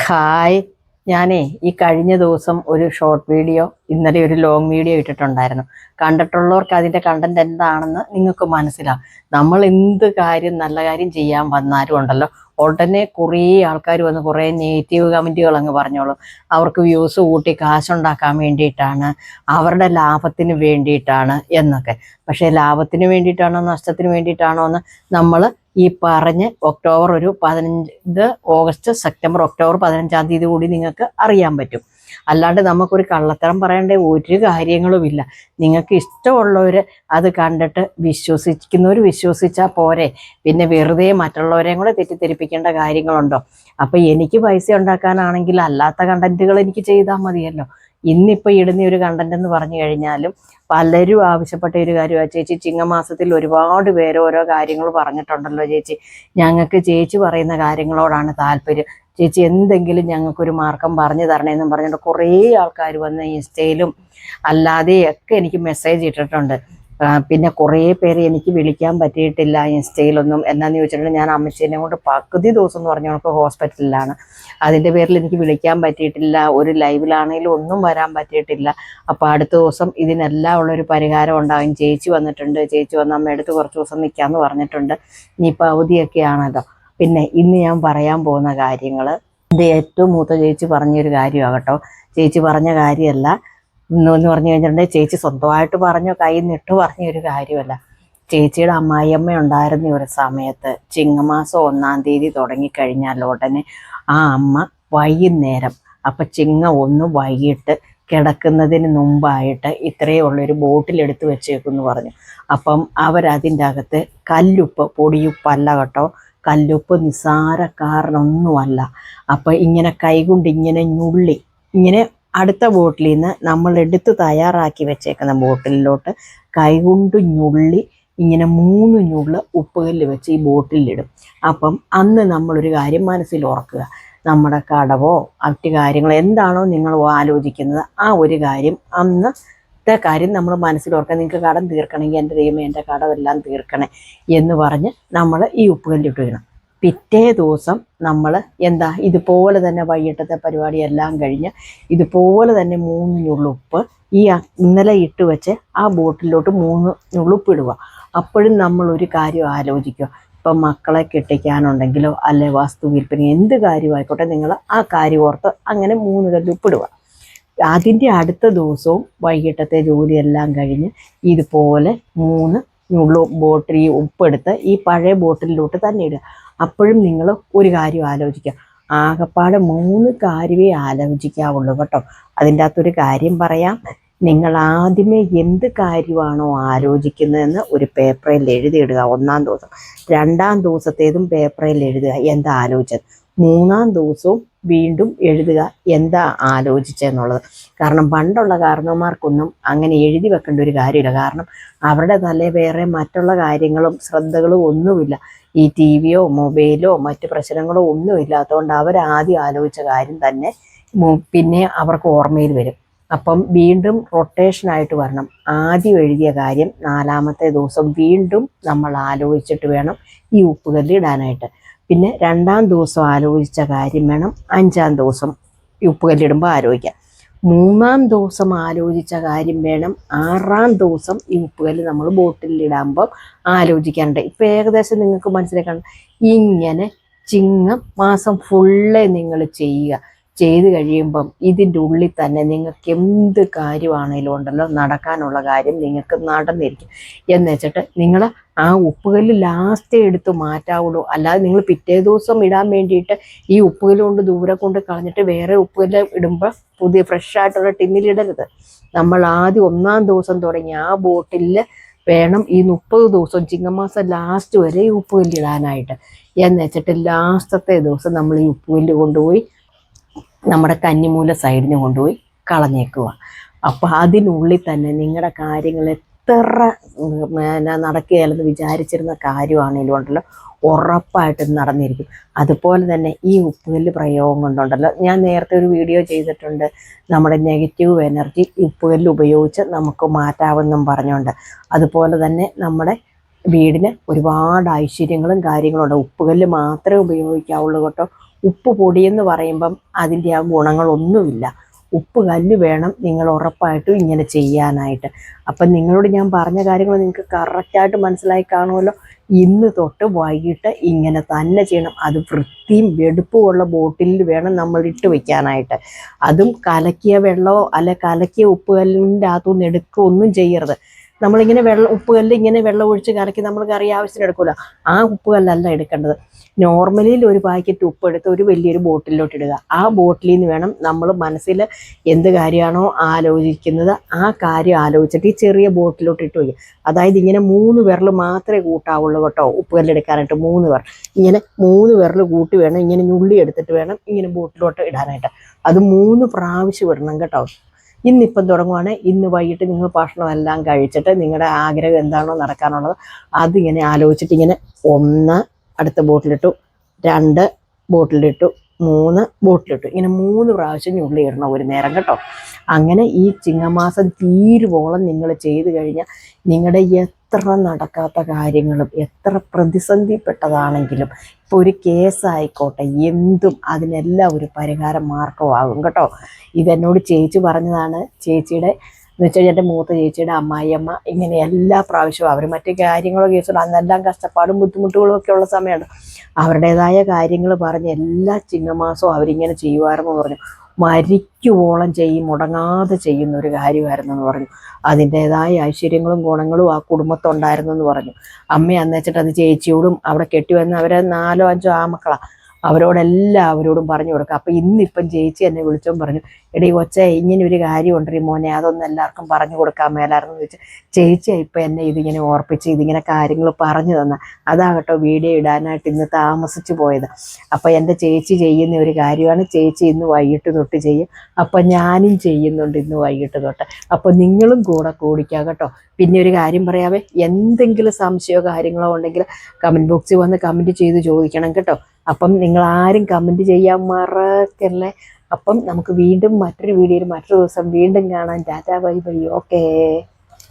Hi. ഞാനേ ഈ കഴിഞ്ഞ ദിവസം ഒരു ഷോർട്ട് വീഡിയോ, ഇന്നലെ ഒരു ലോങ് വീഡിയോ ഇട്ടിട്ടുണ്ടായിരുന്നു. കണ്ടിട്ടുള്ളവർക്ക് അതിൻ്റെ കണ്ടന്റ് എന്താണെന്ന് നിങ്ങൾക്ക് മനസ്സിലാവും. നമ്മൾ എന്ത് കാര്യം, നല്ല കാര്യം ചെയ്യാൻ വന്നാലും ഉണ്ടല്ലോ, ഉടനെ കുറേ ആൾക്കാർ വന്ന് കുറേ നെഗറ്റീവ് കമൻറ്റുകൾ അങ്ങ് പറഞ്ഞോളൂ. അവർക്ക് വ്യൂസ് കൂട്ടി കാശുണ്ടാക്കാൻ വേണ്ടിയിട്ടാണ്, അവരുടെ ലാഭത്തിന് വേണ്ടിയിട്ടാണ് എന്നൊക്കെ. പക്ഷേ ലാഭത്തിന് വേണ്ടിയിട്ടാണോ നഷ്ടത്തിന് വേണ്ടിയിട്ടാണോ എന്ന് നമ്മൾ ഈ പറഞ്ഞ് ഓഗസ്റ്റ് സെപ്റ്റംബർ ഒക്ടോബർ 15-ാം തീയതി കൂടി നിങ്ങൾക്ക് അറിയാൻ പറ്റും. അല്ലാണ്ട് നമുക്കൊരു കള്ളത്തരം പറയേണ്ട ഒരു കാര്യങ്ങളുമില്ല. നിങ്ങൾക്ക് ഇഷ്ടമുള്ളവർ അത് കണ്ടിട്ട് വിശ്വസിക്കുന്നവർ വിശ്വസിച്ചാൽ പോരെ. പിന്നെ വെറുതെ മറ്റുള്ളവരെയും കൂടെ തെറ്റിദ്ധരിപ്പിക്കേണ്ട കാര്യങ്ങളുണ്ടോ? അപ്പം എനിക്ക് പൈസ ഉണ്ടാക്കാനാണെങ്കിൽ അല്ലാത്ത കണ്ടന്റുകൾ എനിക്ക് ചെയ്താൽ മതിയല്ലോ. ഇന്നിപ്പോൾ ഇടുന്ന ഒരു കണ്ടന്റ് എന്ന് പറഞ്ഞു കഴിഞ്ഞാലും പലരും ആവശ്യപ്പെട്ട ഒരു കാര്യമാണ്. ചേച്ചി, ചിങ്ങമാസത്തിൽ ഒരുപാട് പേര് ഓരോ കാര്യങ്ങൾ പറഞ്ഞിട്ടുണ്ടല്ലോ ചേച്ചി, ഞങ്ങൾക്ക് ചേച്ചി പറയുന്ന കാര്യങ്ങളോടാണ് താല്പര്യം, ചേച്ചി എന്തെങ്കിലും ഞങ്ങൾക്കൊരു മാർഗം പറഞ്ഞു തരണേന്നും പറഞ്ഞിട്ട് കുറേ ആൾക്കാർ വന്ന് ഇൻസ്റ്റയിലും അല്ലാതെയൊക്കെ എനിക്ക് മെസ്സേജ് ഇട്ടിട്ടുണ്ട്. പിന്നെ കുറേ പേര് എനിക്ക് വിളിക്കാൻ പറ്റിയിട്ടില്ല ഇൻസ്റ്റയിലൊന്നും. എന്നാന്ന് ചോദിച്ചിട്ടുണ്ടെങ്കിൽ ഞാൻ അമ്മച്ചീനെ കൊണ്ട് പകുതി ദിവസം എന്ന് പറഞ്ഞാൽ നമുക്ക് ഹോസ്പിറ്റലിലാണ്. അതിൻ്റെ പേരിൽ എനിക്ക് വിളിക്കാൻ പറ്റിയിട്ടില്ല, ഒരു ലൈവിലാണെങ്കിലും ഒന്നും വരാൻ പറ്റിയിട്ടില്ല. അപ്പോൾ അടുത്ത ദിവസം ഇതിനെല്ലാം ഉള്ളൊരു പരിഹാരം ഉണ്ടാകും. ചേച്ചി വന്നിട്ടുണ്ട്, ചേച്ചി വന്ന് അമ്മയെടുത്ത് കുറച്ച് ദിവസം നിൽക്കാമെന്ന് പറഞ്ഞിട്ടുണ്ട്. ഇനിയിപ്പോൾ അവധിയൊക്കെ പിന്നെ ഇന്ന് ഞാൻ പറയാൻ പോകുന്ന കാര്യങ്ങൾ, ഇത് ഏറ്റവും മൂത്ത ചേച്ചി പറഞ്ഞൊരു കാര്യമാകട്ടോ. ചേച്ചി പറഞ്ഞ കാര്യമല്ല എന്ന് പറഞ്ഞു കഴിഞ്ഞിട്ടുണ്ടെങ്കിൽ ചേച്ചി സ്വന്തമായിട്ട് പറഞ്ഞോ കയ്യിൽ നിന്നിട്ട് പറഞ്ഞൊരു കാര്യമല്ല. ചേച്ചിയുടെ അമ്മായിയമ്മ ഉണ്ടായിരുന്ന ഒരു സമയത്ത് ചിങ്ങമാസം 1-ാം തീയതി തുടങ്ങിക്കഴിഞ്ഞാൽ ഉടനെ ആ അമ്മ വൈകുന്നേരം, അപ്പം ചിങ്ങ 1 വൈകിട്ട് കിടക്കുന്നതിന് മുമ്പായിട്ട് ഇത്രയേ ഉള്ളൊരു ബോട്ടിലെടുത്ത് വെച്ചേക്കെന്ന് പറഞ്ഞു. അപ്പം അവരതിൻ്റെ അകത്ത് കല്ലുപ്പ്, പൊടിയുപ്പല്ല കേട്ടോ, കല്ലുപ്പ് നിസ്സാരക്കാരനൊന്നുമല്ല. അപ്പം ഇങ്ങനെ കൈകൊണ്ട് ഇങ്ങനെ ഞുള്ളി, ഇങ്ങനെ അടുത്ത ബോട്ടിലിൽ നിന്ന് നമ്മൾ എടുത്ത് തയ്യാറാക്കി വെച്ചേക്കുന്ന ബോട്ടിലിലോട്ട് കൈകൊണ്ട് ഞുള്ളി ഇങ്ങനെ 3 ഞുള്ള് ഉപ്പുകല്ല് വെച്ച് ഈ ബോട്ടിലിടും. അപ്പം അന്ന് നമ്മളൊരു കാര്യം മനസ്സിൽ ഓർക്കുക, നമ്മുടെ കടവോ മറ്റു കാര്യങ്ങളോ എന്താണോ നിങ്ങൾ ആലോചിക്കുന്നത് ആ ഒരു കാര്യം, അന്നത്തെ കാര്യം നമ്മൾ മനസ്സിലോർക്കുക. നിങ്ങൾക്ക് കടം തീർക്കണമെങ്കിൽ എൻ്റെ ദൈവമേ എൻ്റെ കടമെല്ലാം തീർക്കണേ എന്ന് പറഞ്ഞ് നമ്മൾ ഈ ഉപ്പുകല്ലിട്ട് ഇടണം. പിറ്റേ ദിവസം നമ്മൾ ഇതുപോലെ തന്നെ വൈകിട്ടത്തെ പരിപാടിയെല്ലാം കഴിഞ്ഞ് ഇതുപോലെ തന്നെ 3 ഞുള്ളുപ്പ് ഈ ഇന്നലെ ഇട്ട് വെച്ച് ആ ബോട്ടിലോട്ട് 3 ഞുള്ളുപ്പ് ഇടുക. അപ്പോഴും നമ്മളൊരു കാര്യം ആലോചിക്കുക. ഇപ്പം മക്കളെ കെട്ടിക്കാനുണ്ടെങ്കിലോ അല്ലെ വസ്തു വിൽപ്പന എന്ത് കാര്യമായിക്കോട്ടെ, നിങ്ങൾ ആ കാര്യം ഓർത്ത് അങ്ങനെ 3 കല്ലുപ്പ് ഇടുക. അതിൻ്റെ അടുത്ത ദിവസവും വൈകിട്ടത്തെ ജോലിയെല്ലാം കഴിഞ്ഞ് ഇതുപോലെ 3 ഞുള്ളു ബോട്ടിൽ ഈ ഉപ്പെടുത്ത് ഈ പഴയ ബോട്ടിലോട്ട് തന്നെ ഇടുക. അപ്പോഴും നിങ്ങൾ ഒരു കാര്യം ആലോചിക്കുക. ആകപ്പാടെ 3 കാര്യമേ ആലോചിക്കാവുള്ളൂ കേട്ടോ. അതിൻ്റെ അകത്തൊരു കാര്യം പറയാം. നിങ്ങൾ ആദ്യമേ എന്ത് കാര്യമാണോ ആലോചിക്കുന്നതെന്ന് ഒരു പേപ്പറിൽ എഴുതിയിടുക 1-ാം ദിവസം. 2-ാം ദിവസത്തേതും പേപ്പറിൽ എഴുതുക എന്താ ആലോചിച്ചത്. 3-ാം ദിവസവും വീണ്ടും എഴുതുക എന്താ ആലോചിച്ചെന്നുള്ളത്. കാരണം പണ്ടുള്ള കാരണവന്മാർക്കൊന്നും അങ്ങനെ എഴുതി വെക്കേണ്ട ഒരു കാര്യമില്ല. കാരണം അവരുടെ തലേ വേറെ മറ്റുള്ള കാര്യങ്ങളും ശ്രദ്ധകളും ഒന്നുമില്ല. ഈ ടി വിയോ മൊബൈലോ മറ്റ് പ്രശ്നങ്ങളോ ഒന്നും ഇല്ലാത്തതുകൊണ്ട് അവരാദ്യം ആലോചിച്ച കാര്യം തന്നെ പിന്നെ അവർക്ക് ഓർമ്മയിൽ വരും. അപ്പം വീണ്ടും റൊട്ടേഷനായിട്ട് വരണം. ആദ്യം എഴുതിയ കാര്യം 4-ാമത്തെ ദിവസം വീണ്ടും നമ്മൾ ആലോചിച്ചിട്ട് വേണം ഈ ഉപ്പുകല്ല് ഇടാനായിട്ട്. പിന്നെ 2-ാം ദിവസം ആലോചിച്ച കാര്യം വേണം 5-ാം ദിവസം ഈ ഉപ്പുകല്ലിടുമ്പോൾ ആലോചിക്കാം. 3-ാം ദിവസം ആലോചിച്ച കാര്യം വേണം 6-ാം ദിവസം ഈ ഉപ്പുകല്ല് നമ്മൾ ബോട്ടിലിടാകുമ്പോൾ ആലോചിക്കാനുണ്ട്. ഇപ്പം ഏകദേശം നിങ്ങൾക്ക് മനസ്സിലാക്കണം. ഇങ്ങനെ ചിങ്ങം മാസം ഫുള്ളേ നിങ്ങൾ ചെയ്യുക. ചെയ്ത് കഴിയുമ്പം ഇതിൻ്റെ ഉള്ളിൽ തന്നെ നിങ്ങൾക്ക് എന്ത് കാര്യമാണെങ്കിലും ഉണ്ടല്ലോ നടക്കാനുള്ള കാര്യം നിങ്ങൾക്ക് നടന്നിരിക്കും. എന്ന് വെച്ചിട്ട് നിങ്ങൾ ആ ഉപ്പുകല്ല് ലാസ്റ്റ് എടുത്ത് മാറ്റാവുള്ളൂ. അല്ലാതെ നിങ്ങൾ പിറ്റേ ദിവസം ഇടാൻ വേണ്ടിയിട്ട് ഈ ഉപ്പുകല്ല് കൊണ്ട് ദൂരെ കൊണ്ട് കളഞ്ഞിട്ട് വേറെ ഉപ്പുകല്ല് ഇടുമ്പോൾ പുതിയ ഫ്രഷായിട്ടുള്ള ടിന്നിലിടരുത്. നമ്മൾ ആദ്യം 1-ാം ദിവസം തുടങ്ങി ആ ബോട്ടിലിൽ വേണം ഈ 30 ദിവസം ചിങ്ങമാസം ലാസ്റ്റ് വരെ ഈ ഉപ്പുകല്ലിടാനായിട്ട്. എന്ന് വെച്ചിട്ട് ലാസ്റ്റത്തെ ദിവസം നമ്മൾ ഈ ഉപ്പുകല്ല് കൊണ്ടുപോയി നമ്മുടെ കന്നിമൂല സൈഡിന് കൊണ്ടുപോയി കളഞ്ഞേക്കുക. അപ്പോൾ അതിനുള്ളിൽ തന്നെ നിങ്ങളുടെ കാര്യങ്ങൾ എത്ര നടക്കുകയല്ലെന്ന് വിചാരിച്ചിരുന്ന കാര്യമാണെങ്കിലും ഉണ്ടല്ലോ ഉറപ്പായിട്ടും നടന്നിരിക്കും. അതുപോലെ തന്നെ ഈ ഉപ്പുകല്ല് പ്രയോഗം കൊണ്ടുണ്ടല്ലോ, ഞാൻ നേരത്തെ ഒരു വീഡിയോ ചെയ്തിട്ടുണ്ട്, നമ്മുടെ നെഗറ്റീവ് എനർജി ഉപ്പുകല്ല് ഉപയോഗിച്ച് നമുക്ക് മാറ്റാമെന്നും പറഞ്ഞുകൊണ്ട്. അതുപോലെ തന്നെ നമ്മുടെ വീടിന് ഒരുപാട് ഐശ്വര്യങ്ങളും കാര്യങ്ങളുണ്ട്. ഉപ്പുകല്ല് മാത്രമേ ഉപയോഗിക്കാവുള്ളൂ കേട്ടോ. ഉപ്പ് പൊടിയെന്ന് പറയുമ്പം അതിൻ്റെ ആ ഗുണങ്ങളൊന്നുമില്ല. ഉപ്പ് കല്ല് വേണം നിങ്ങൾ ഉറപ്പായിട്ടും ഇങ്ങനെ ചെയ്യാനായിട്ട്. അപ്പം നിങ്ങളോട് ഞാൻ പറഞ്ഞ കാര്യങ്ങൾ നിങ്ങൾക്ക് കറക്റ്റായിട്ട് മനസ്സിലായി കാണുമല്ലോ. ഇന്ന് തൊട്ട് വൈകിട്ട് ഇങ്ങനെ തന്നെ ചെയ്യണം. അത് വൃത്തിയും വെടുപ്പുമുള്ള ബോട്ടിലിൽ വേണം നമ്മൾ ഇട്ട് വെക്കാനായിട്ട്. അതും കലക്കിയ വെള്ളമോ അല്ലെ കലക്കിയ ഉപ്പ് കല്ലിൻ്റെ അകത്തുനിന്ന് എടുക്കുകയോ ഒന്നും ചെയ്യരുത്. നമ്മളിങ്ങനെ ഉപ്പുകല്ല് ഇങ്ങനെ വെള്ളം ഒഴിച്ച് കലക്കി നമ്മൾ കറി ആവശ്യത്തിന് എടുക്കില്ല, ആ ഉപ്പുകല്ലല്ല എടുക്കേണ്ടത്. നോർമലി ഒരു പാക്കറ്റ് ഉപ്പ് എടുത്ത് ഒരു വലിയൊരു ബോട്ടിലോട്ട് ഇടുക. ആ ബോട്ടിലിൽ നിന്ന് വേണം നമ്മൾ മനസ്സിൽ എന്ത് കാര്യമാണോ ആലോചിക്കുന്നത് ആ കാര്യം ആലോചിച്ചിട്ട് ഈ ചെറിയ ബോട്ടിലോട്ട് ഇട്ട് വയ്ക്കുക. അതായത് ഇങ്ങനെ 3 വിരൽ മാത്രമേ കൂട്ടാവുള്ളൂ കേട്ടോ, ഉപ്പുകല്ലെടുക്കാനായിട്ട് 3 വിരൽ. ഇങ്ങനെ 3 വിരൽ കൂട്ടി വേണം, ഇങ്ങനെ ഞുള്ളി എടുത്തിട്ട് വേണം ഇങ്ങനെ ബോട്ടിലോട്ട് ഇടാനായിട്ട്. അത് 3 പ്രാവശ്യം ഇടണം കേട്ടോ. ഇന്നിപ്പം തുടങ്ങുവാണെങ്കിൽ ഇന്ന് വൈകിട്ട് നിങ്ങൾ ഭക്ഷണമെല്ലാം കഴിച്ചിട്ട് നിങ്ങളുടെ ആഗ്രഹം എന്താണോ നടക്കാനുള്ളത് അതിങ്ങനെ ആലോചിച്ചിട്ട് ഇങ്ങനെ 1 അടുത്ത ബോട്ടിലിട്ടു, 2 ബോട്ടിലിട്ടു, 3 ബോട്ടിലിട്ടു, ഇങ്ങനെ 3 പ്രാവശ്യം ഞുള്ളി ഇടണം ഒരു നേരം കേട്ടോ. അങ്ങനെ ഈ ചിങ്ങമാസം തീരുവോളം നിങ്ങൾ ചെയ്തു കഴിഞ്ഞാൽ നിങ്ങളുടെ എത്ര നടക്കാത്ത കാര്യങ്ങളും എത്ര പ്രതിസന്ധിപ്പെട്ടതാണെങ്കിലും ഇപ്പോൾ ഒരു കേസായിക്കോട്ടെ എന്തും അതിനെല്ലാം ഒരു പരിഹാര മാർഗമാകും കേട്ടോ. ഇതെന്നോട് ചേച്ചി പറഞ്ഞതാണ്. ചേച്ചിയുടെ എന്ന് വെച്ചാൽ എൻ്റെ മൂത്ത ചേച്ചിയുടെ അമ്മായിയമ്മ ഇങ്ങനെ എല്ലാ പ്രാവശ്യവും അവർ മറ്റു കാര്യങ്ങളോ കേസുകളോ അന്നെല്ലാം കഷ്ടപ്പാടും ബുദ്ധിമുട്ടുകളും ഒക്കെ ഉള്ള സമയമാണ്. അവരുടേതായ കാര്യങ്ങൾ പറഞ്ഞ് എല്ലാ ചിങ്ങമാസവും അവരിങ്ങനെ ചെയ്യുമായിരുന്നു പറഞ്ഞു. മരിക്കുവോളം മുടങ്ങാതെ ചെയ്യുന്ന ഒരു കാര്യമായിരുന്നു എന്ന് പറഞ്ഞു. അതിൻ്റെതായ ഐശ്വര്യങ്ങളും ഗുണങ്ങളും ആ കുടുംബത്തുണ്ടായിരുന്നു എന്ന് പറഞ്ഞു. അമ്മ അന്നേച്ചിട്ട് അത് ചേച്ചിയോടും അവിടെ കെട്ടിവന്ന് അവരെ 4 5 ആമക്കളാണ്, അവരോടെല്ലാവരോടും പറഞ്ഞു കൊടുക്കുക. അപ്പം ഇന്നിപ്പം ചേച്ചി എന്നെ വിളിച്ചോൻ പറഞ്ഞു, എടീ കൊച്ചേ ഇങ്ങനെ ഒരു കാര്യം ഉണ്ടീ മോനെ, അതൊന്നും എല്ലാവർക്കും പറഞ്ഞു കൊടുക്കാൻ മേലായിരുന്നു ചോദിച്ചു. ചേച്ചി ഇപ്പം എന്നെ ഇതിങ്ങനെ ഓർപ്പിച്ച് ഇതിങ്ങനെ കാര്യങ്ങൾ പറഞ്ഞു തന്ന അതാകട്ടോ വീഡിയോ ഇടാനായിട്ട് ഇന്ന് താമസിച്ചു പോയത്. അപ്പം എൻ്റെ ചേച്ചി ചെയ്യുന്ന ഒരു കാര്യമാണ്. ചേച്ചി ഇന്ന് വൈകിട്ട് തൊട്ട് ചെയ്യും. അപ്പം ഞാനും ചെയ്യുന്നുണ്ട് ഇന്ന് വൈകിട്ട് തൊട്ട്. അപ്പം നിങ്ങളും കൂടെ കൂടിക്കുക കേട്ടോ. പിന്നെ ഒരു കാര്യം പറയാവേ, എന്തെങ്കിലും സംശയമോ കാര്യങ്ങളോ ഉണ്ടെങ്കിൽ കമൻറ്റ് ബോക്സിൽ വന്ന് കമൻറ്റ് ചെയ്ത് ചോദിക്കണം കേട്ടോ. അപ്പം നിങ്ങൾ ആരും കമൻറ്റ് ചെയ്യാൻ മറക്കല്ലേ. അപ്പം നമുക്ക് വീണ്ടും മറ്റൊരു വീഡിയോയിൽ മറ്റൊരു ദിവസം വീണ്ടും കാണാം. Tata bye bye. ഓക്കേ.